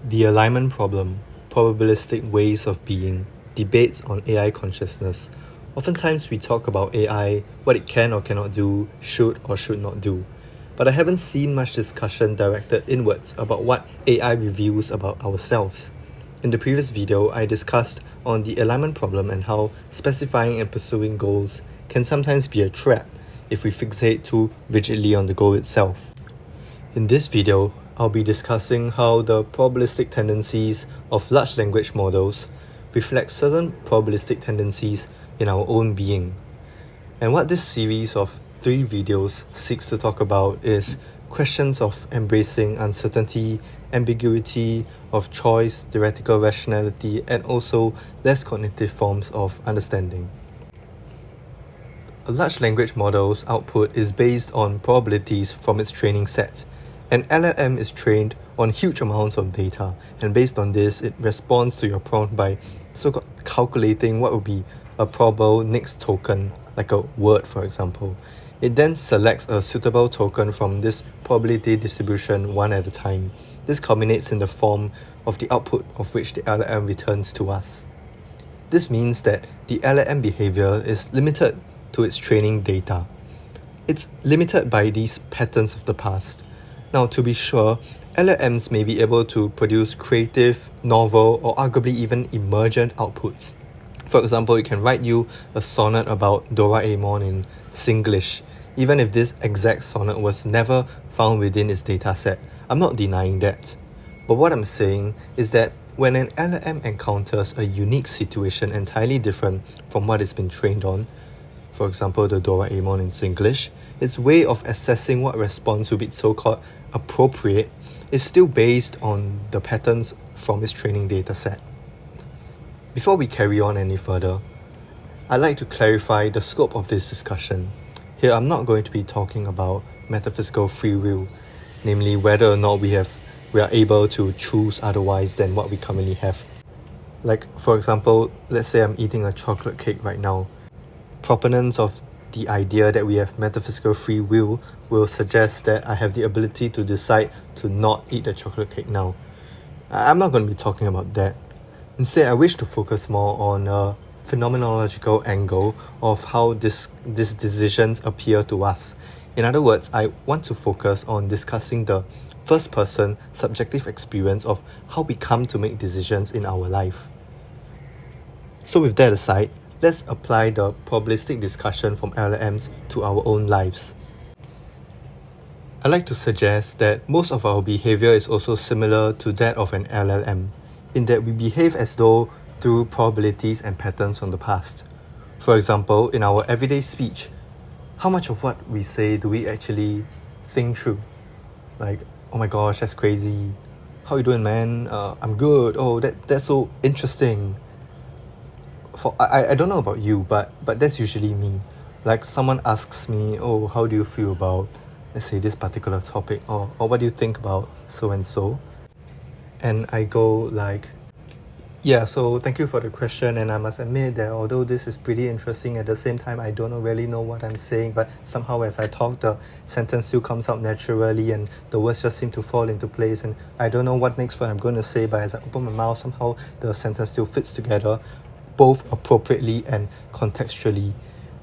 The alignment problem, probabilistic ways of being, debates on AI consciousness. Oftentimes we talk about AI, what it can or cannot do, should or should not do. But I haven't seen much discussion directed inwards about what AI reveals about ourselves. In the previous video, I discussed on the alignment problem and how specifying and pursuing goals can sometimes be a trap if we fixate too rigidly on the goal itself. In this video, I'll be discussing how the probabilistic tendencies of large language models reflect certain probabilistic tendencies in our own being. And what this series of 3 videos seeks to talk about is questions of embracing uncertainty, ambiguity, of choice, theoretical rationality, and also less cognitive forms of understanding. A large language model's output is based on probabilities from its training set. An LLM is trained on huge amounts of data, and based on this, it responds to your prompt by so-called calculating what would be a probable next token, like a word for example. It then selects a suitable token from this probability distribution one at a time. This culminates in the form of the output of which the LLM returns to us. This means that the LLM behavior is limited to its training data. It's limited by these patterns of the past. Now, to be sure, LLMs may be able to produce creative, novel, or arguably even emergent outputs. For example, it can write you a sonnet about Doraemon in Singlish, even if this exact sonnet was never found within its dataset. I'm not denying that. But what I'm saying is that when an LLM encounters a unique situation entirely different from what it's been trained on, for example the Doraemon in Singlish, its way of assessing what response would be so-called appropriate is still based on the patterns from its training dataset. Before we carry on any further, I'd like to clarify the scope of this discussion. Here I'm not going to be talking about metaphysical free will, namely whether or not we are able to choose otherwise than what we currently have. Like, for example, let's say I'm eating a chocolate cake right now. Proponents of the idea that we have metaphysical free will suggest that I have the ability to decide to not eat the chocolate cake now. I'm not going to be talking about that. Instead, I wish to focus more on a phenomenological angle of how these decisions appear to us. In other words, I want to focus on discussing the first-person subjective experience of how we come to make decisions in our life. So with that aside, let's apply the probabilistic discussion from LLMs to our own lives. I'd like to suggest that most of our behavior is also similar to that of an LLM, in that we behave as though through probabilities and patterns from the past. For example, in our everyday speech, how much of what we say do we actually think through? Like, oh my gosh, that's crazy. How you doing, man? I'm good. Oh, that's so interesting. I don't know about you, but that's usually me. Like, someone asks me, oh, how do you feel about, let's say, this particular topic, or what do you think about so and so? And I go like, yeah, so thank you for the question, and I must admit that although this is pretty interesting, at the same time I don't really know what I'm saying, but somehow as I talk the sentence still comes out naturally and the words just seem to fall into place, and I don't know what next word I'm going to say, but as I open my mouth somehow the sentence still fits together, both appropriately and contextually,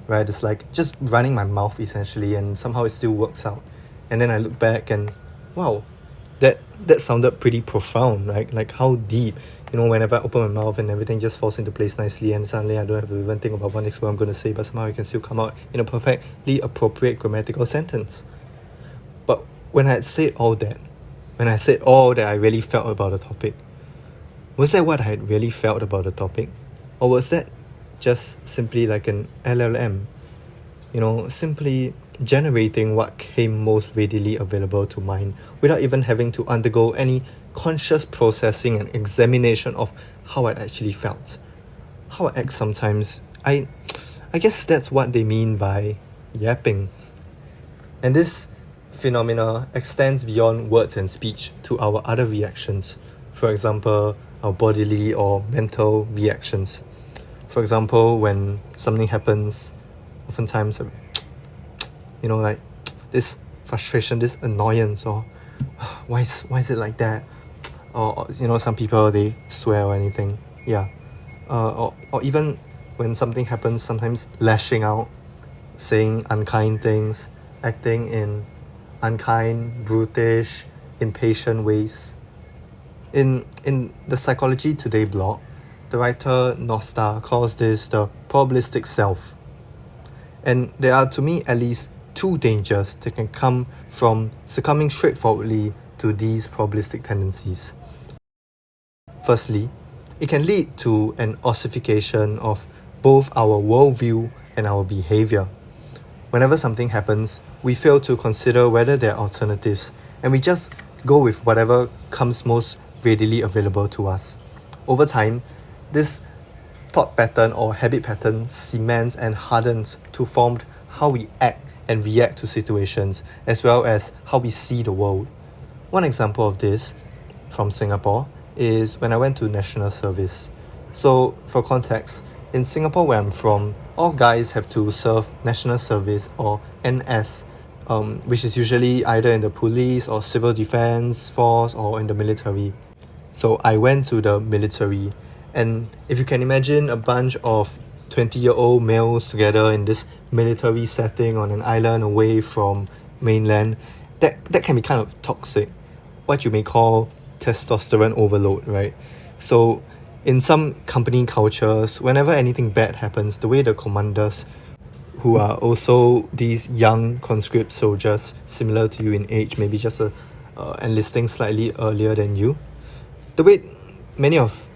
right? It's like just running my mouth essentially, and somehow it still works out. And then I look back and wow, that sounded pretty profound, right? Like how deep, whenever I open my mouth and everything just falls into place nicely, and suddenly I don't have to even think about what next word I'm going to say, but somehow it can still come out in a perfectly appropriate grammatical sentence. But when I said all that I really felt about the topic, was that what I had really felt about the topic? Or was that just simply like an LLM, simply generating what came most readily available to mind without even having to undergo any conscious processing and examination of how I actually felt, how I act sometimes? I guess that's what they mean by yapping. And this phenomena extends beyond words and speech to our other reactions. For example, our bodily or mental reactions. For example, when something happens, oftentimes, like this frustration, this annoyance, or why is it like that? or some people, they swear or anything. Yeah. Or even when something happens, sometimes lashing out, saying unkind things, acting in unkind, brutish, impatient ways. In the Psychology Today blog, the writer Nosta calls this the probabilistic self. And there are, to me, at least two dangers that can come from succumbing straightforwardly to these probabilistic tendencies. Firstly, it can lead to an ossification of both our worldview and our behavior. Whenever something happens, we fail to consider whether there are alternatives, and we just go with whatever comes most readily available to us. Over time, this thought pattern or habit pattern cements and hardens to form how we act and react to situations, as well as how we see the world. One example of this from Singapore is when I went to national service. So for context, in Singapore where I'm from, all guys have to serve national service or NS, which is usually either in the police or civil defense force or in the military. So I went to the military, and if you can imagine a bunch of 20-year-old males together in this military setting on an island away from mainland, that can be kind of toxic, what you may call testosterone overload, right? So in some company cultures, whenever anything bad happens, the way the commanders, who are also these young conscript soldiers similar to you in age, maybe just enlisting slightly earlier than you, the way many of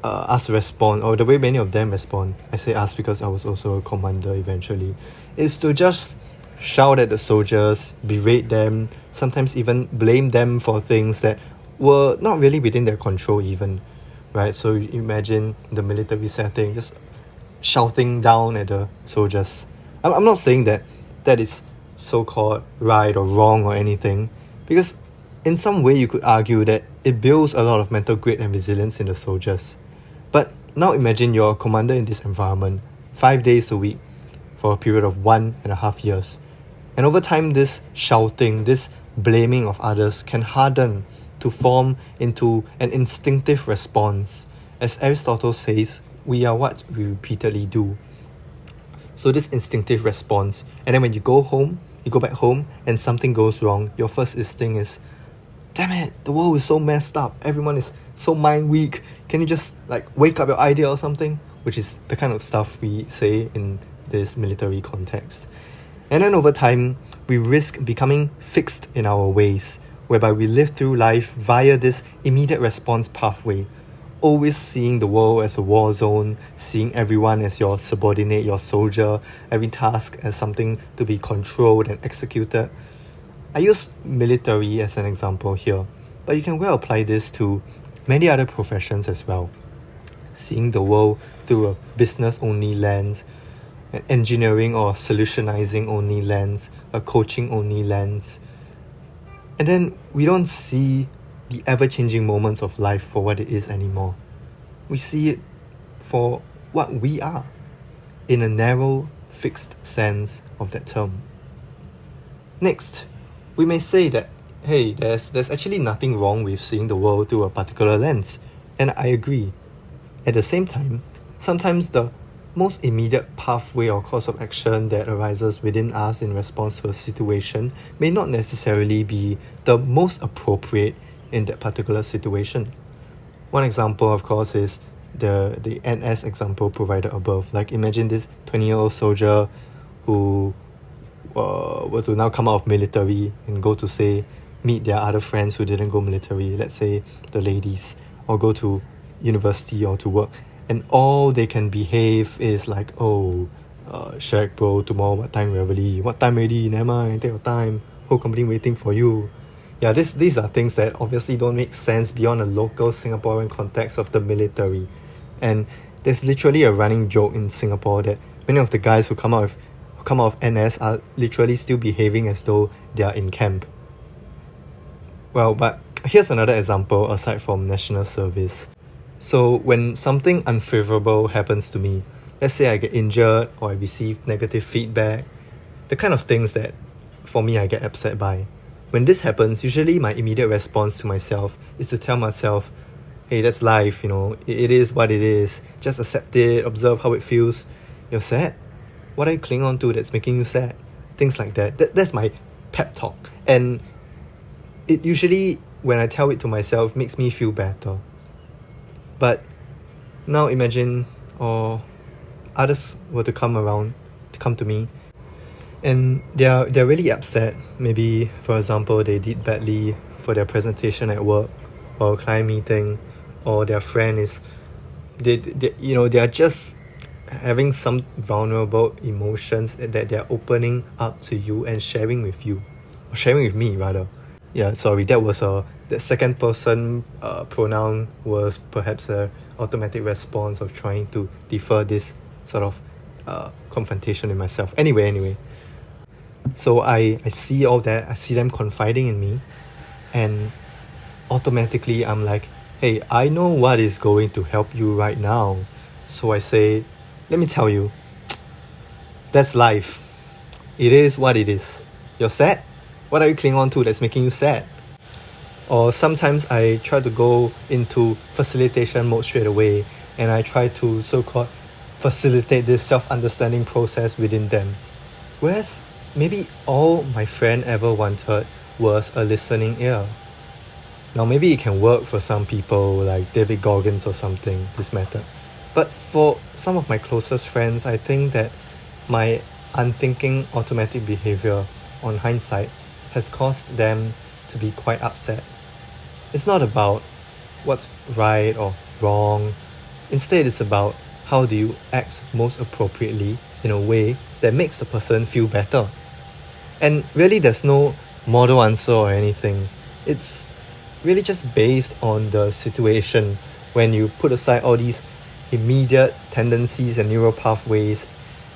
us respond, or the way many of them respond, I say us because I was also a commander eventually, is to just shout at the soldiers, berate them, sometimes even blame them for things that were not really within their control even, right? So you imagine the military setting, just shouting down at the soldiers. I'm not saying that is so-called right or wrong or anything, because in some way you could argue that it builds a lot of mental grit and resilience in the soldiers. But now imagine you're a commander in this environment 5 days a week for a period of 1.5 years. And over time, this shouting, this blaming of others can harden to form into an instinctive response. As Aristotle says, we are what we repeatedly do. So this instinctive response, and then when you go back home and something goes wrong, your first instinct is, damn it, the world is so messed up, everyone is so mind weak, can you just wake up your idea or something? Which is the kind of stuff we say in this military context. And then over time, we risk becoming fixed in our ways, whereby we live through life via this immediate response pathway, always seeing the world as a war zone, seeing everyone as your subordinate, your soldier, every task as something to be controlled and executed. I use military as an example here, but you can well apply this to many other professions as well. Seeing the world through a business-only lens, an engineering or solutionizing-only lens, a coaching-only lens. And then we don't see the ever-changing moments of life for what it is anymore. We see it for what we are, in a narrow, fixed sense of that term. Next, we may say that, hey, there's actually nothing wrong with seeing the world through a particular lens, and I agree. At the same time, sometimes the most immediate pathway or course of action that arises within us in response to a situation may not necessarily be the most appropriate in that particular situation. One example, of course, is the NS example provided above. Imagine this 20-year-old soldier who were to now come out of military and go to, say, meet their other friends who didn't go military, let's say the ladies, or go to university or to work, and all they can behave is Shag bro, tomorrow what time already? What time already? Never mind, take your time, whole company waiting for you. Yeah, these are things that obviously don't make sense beyond a local Singaporean context of the military. And there's literally a running joke in Singapore that many of the guys who come out of NS are literally still behaving as though they are in camp. Well, but here's another example aside from national service. So when something unfavorable happens to me, let's say I get injured or I receive negative feedback, the kind of things that for me I get upset by, When this happens, usually my immediate response to myself is to tell myself, hey, that's life, it is what it is. Just accept it, observe how it feels. You're sad. What are you clinging on to that's making you sad? Things like that. That's my pep talk. And it usually, when I tell it to myself, makes me feel better. But now imagine, or others were to come to me, and they're really upset. Maybe, for example, they did badly for their presentation at work or a client meeting, or their friend is they are just having some vulnerable emotions that they're opening up to you and sharing with you, or sharing with me rather. Yeah, sorry, that second person pronoun was perhaps a automatic response of trying to defer this sort of confrontation with myself. Anyway, so I see all that. I see them confiding in me, and automatically I'm like, hey, I know what is going to help you right now. So I say, let me tell you, that's life. It is what it is. You're sad? What are you clinging on to that's making you sad? Or sometimes I try to go into facilitation mode straight away, and I try to so-called facilitate this self-understanding process within them. Whereas maybe all my friend ever wanted was a listening ear. Now maybe it can work for some people like David Goggins or something, this method. But for some of my closest friends, I think that my unthinking automatic behavior on hindsight has caused them to be quite upset. It's not about what's right or wrong. Instead, it's about how do you act most appropriately in a way that makes the person feel better. And really, there's no model answer or anything. It's really just based on the situation. When you put aside all these immediate tendencies and neural pathways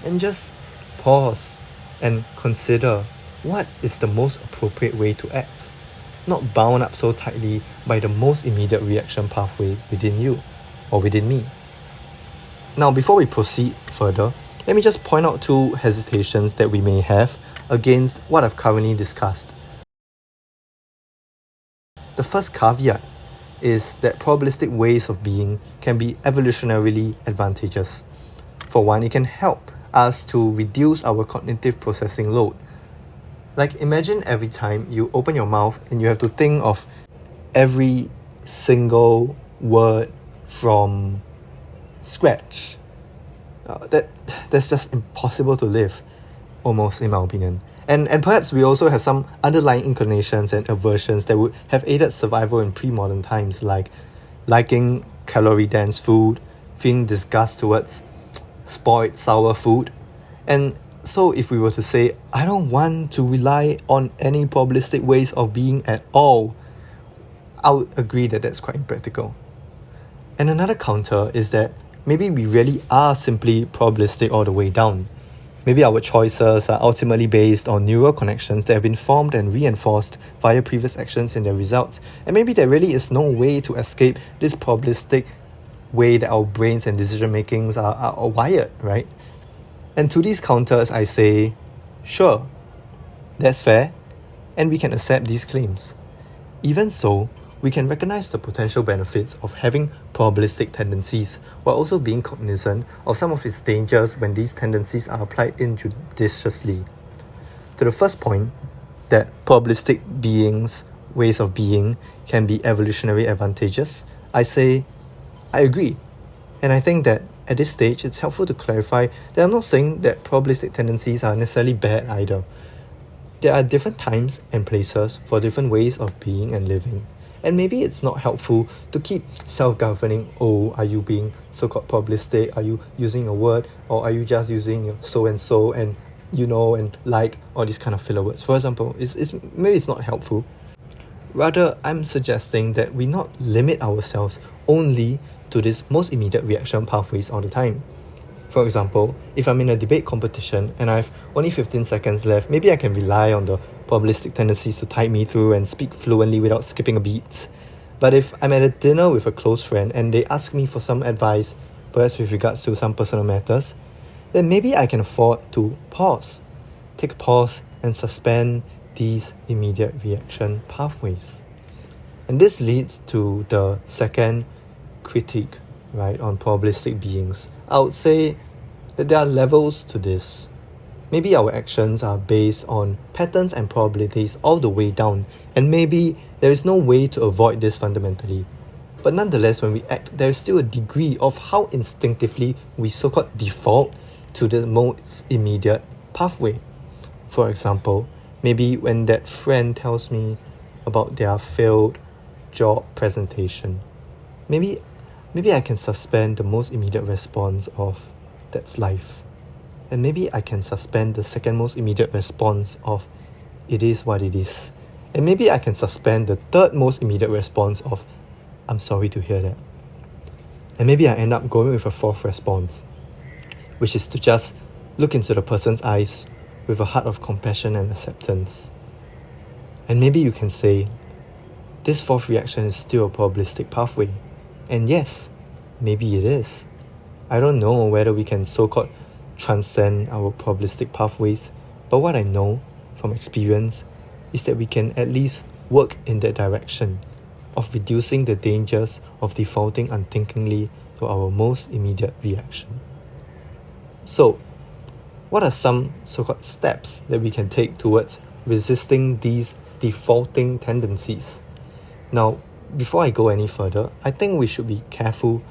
and just pause and consider what is the most appropriate way to act, not bound up so tightly by the most immediate reaction pathway within you or within me. Now, before we proceed further, let me just point out two hesitations that we may have against what I've currently discussed. The first caveat is that probabilistic ways of being can be evolutionarily advantageous. For one, it can help us to reduce our cognitive processing load. Like, imagine every time you open your mouth and you have to think of every single word from scratch. That's just impossible to live, almost, in my opinion. And perhaps we also have some underlying inclinations and aversions that would have aided survival in pre-modern times, like liking calorie-dense food, feeling disgust towards spoiled, sour food. And so if we were to say, I don't want to rely on any probabilistic ways of being at all, I would agree that that's quite impractical. And another counter is that maybe we really are simply probabilistic all the way down. Maybe our choices are ultimately based on neural connections that have been formed and reinforced via previous actions and their results. And maybe there really is no way to escape this probabilistic way that our brains and decision makings are wired, right? And to these counters, I say, sure, that's fair, and we can accept these claims. Even so, we can recognize the potential benefits of having probabilistic tendencies while also being cognizant of some of its dangers when these tendencies are applied injudiciously. To the first point, that probabilistic ways of being can be evolutionary advantageous, I say, I agree. And I think that at this stage, it's helpful to clarify that I'm not saying that probabilistic tendencies are necessarily bad either. There are different times and places for different ways of being and living. And maybe it's not helpful to keep self-governing, are you being so-called probabilistic? Are you using a word? Or are you just using your so-and-so and and like all these kind of filler words? For example, maybe it's not helpful. Rather, I'm suggesting that we not limit ourselves only to these most immediate reaction pathways all the time. For example, if I'm in a debate competition and I have only 15 seconds left, maybe I can rely on the probabilistic tendencies to tide me through and speak fluently without skipping a beat. But if I'm at a dinner with a close friend and they ask me for some advice, perhaps with regards to some personal matters, then maybe I can afford to pause. Take a pause and suspend these immediate reaction pathways. And this leads to the second critique, right, on probabilistic beings. I would say that there are levels to this. Maybe our actions are based on patterns and probabilities all the way down, and maybe there is no way to avoid this fundamentally. But nonetheless, when we act, there is still a degree of how instinctively we so-called default to the most immediate pathway. For example, maybe when that friend tells me about their failed job presentation, maybe I can suspend the most immediate response of that's life. And maybe I can suspend the second most immediate response of it is what it is. And maybe I can suspend the third most immediate response of I'm sorry to hear that. And maybe I end up going with a fourth response, which is to just look into the person's eyes with a heart of compassion and acceptance. And maybe you can say, this fourth reaction is still a probabilistic pathway. And yes, maybe it is. I don't know whether we can so-called transcend our probabilistic pathways, but what I know from experience is that we can at least work in that direction of reducing the dangers of defaulting unthinkingly to our most immediate reaction. So, what are some so-called steps that we can take towards resisting these defaulting tendencies? Now, before I go any further, I think we should be careful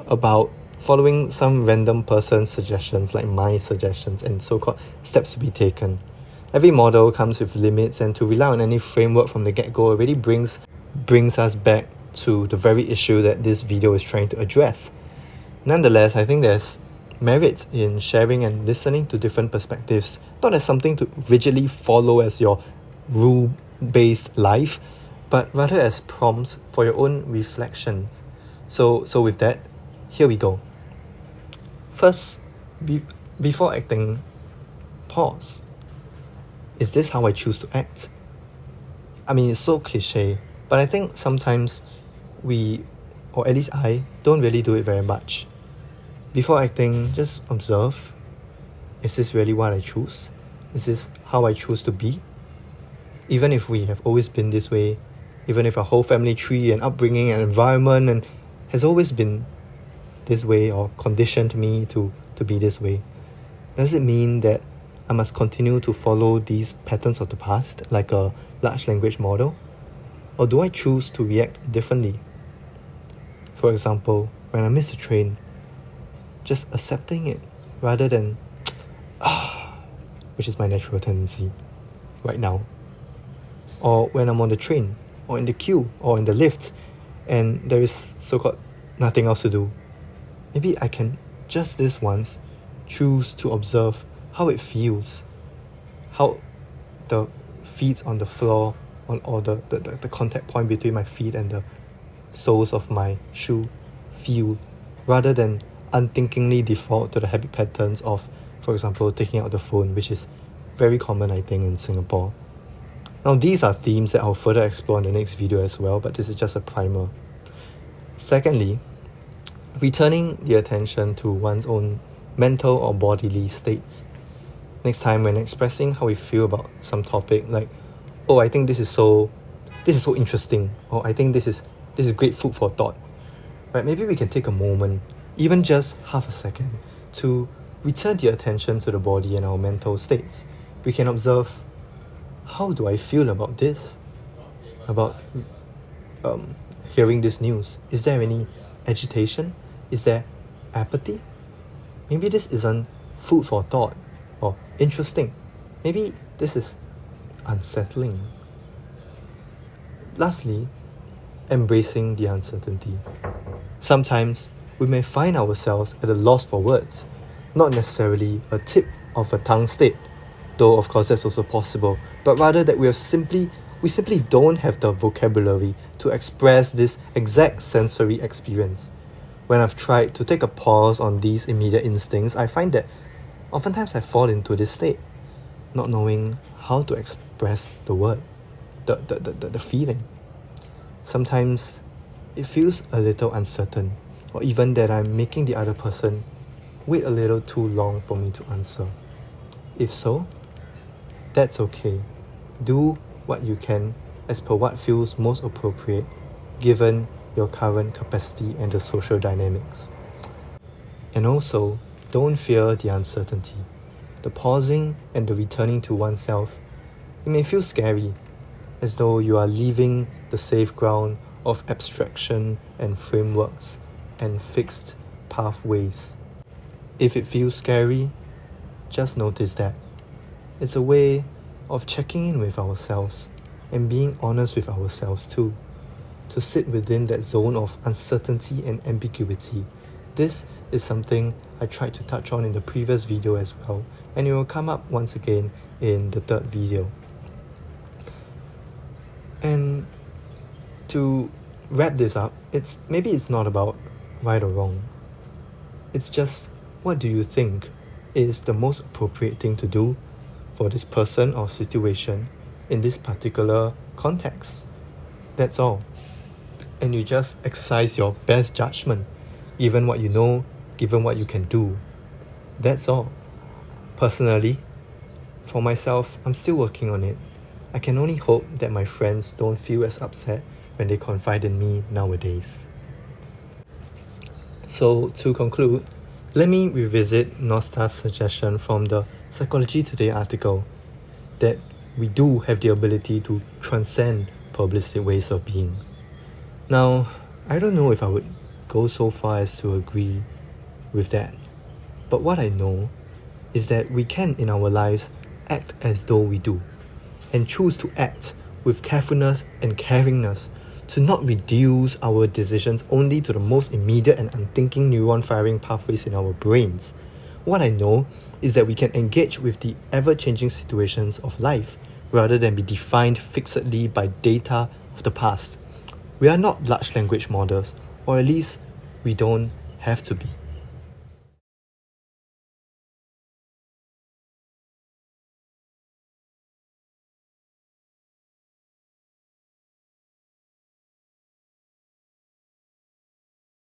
about following some random person's suggestions like my suggestions and so-called steps to be taken. Every model comes with limits, and to rely on any framework from the get-go already brings us back to the very issue that this video is trying to address. Nonetheless, I think there's merit in sharing and listening to different perspectives, not as something to rigidly follow as your rule-based life, but rather as prompts for your own reflection. So with that, here we go. First, before acting, pause. Is this how I choose to act? I mean, it's so cliche, but I think sometimes we, or at least I, don't really do it very much. Before acting, just observe. Is this really what I choose? Is this how I choose to be? Even if we have always been this way, even if our whole family tree and upbringing and environment and has always been this way or conditioned me to be this way, does it mean that I must continue to follow these patterns of the past like a large language model? Or do I choose to react differently? For example, when I miss a train, just accepting it rather than which is my natural tendency right now. Or when I'm on the train or in the queue or in the lift and there is so-called nothing else to do, maybe I can just this once choose to observe how it feels, how the feet on the floor or the contact point between my feet and the soles of my shoe feel, rather than unthinkingly default to the habit patterns of, for example, taking out the phone, which is very common, I think, in Singapore. Now, these are themes that I'll further explore in the next video as well, but this is just a primer. Secondly, returning the attention to one's own mental or bodily states. Next time when expressing how we feel about some topic, like, oh, I think this is so interesting, or I think this is great food for thought, right? Maybe we can take a moment, even just half a second, to return the attention to the body and our mental states. We can observe, how do I feel about this? About hearing this news? Is there any agitation? Is there apathy? Maybe this isn't food for thought or interesting. Maybe this is unsettling. Lastly, embracing the uncertainty. Sometimes we may find ourselves at a loss for words, not necessarily a tip of a tongue state, though of course that's also possible, but rather that we simply don't have the vocabulary to express this exact sensory experience. When I've tried to take a pause on these immediate instincts, I find that oftentimes I fall into this state, not knowing how to express the word, the feeling. Sometimes it feels a little uncertain, or even that I'm making the other person wait a little too long for me to answer. If so, that's okay. Do what you can as per what feels most appropriate given your current capacity and the social dynamics. And also, don't fear the uncertainty. The pausing and the returning to oneself, it may feel scary, as though you are leaving the safe ground of abstraction and frameworks and fixed pathways. If it feels scary, just notice that. It's a way of checking in with ourselves and being honest with ourselves too. To sit within that zone of uncertainty and ambiguity. This is something I tried to touch on in the previous video as well, and it will come up once again in the third video. And to wrap this up, maybe it's not about right or wrong. It's just, what do you think is the most appropriate thing to do for this person or situation in this particular context? That's all. And you just exercise your best judgment, given what you know, given what you can do. That's all. Personally, for myself, I'm still working on it. I can only hope that my friends don't feel as upset when they confide in me nowadays. So to conclude, let me revisit Nosta's suggestion from the Psychology Today article that we do have the ability to transcend probabilistic ways of being. Now, I don't know if I would go so far as to agree with that, but what I know is that we can in our lives act as though we do, and choose to act with carefulness and caringness, to not reduce our decisions only to the most immediate and unthinking neuron firing pathways in our brains. What I know is that we can engage with the ever-changing situations of life rather than be defined fixedly by data of the past. We are not large language models, or at least we don't have to be.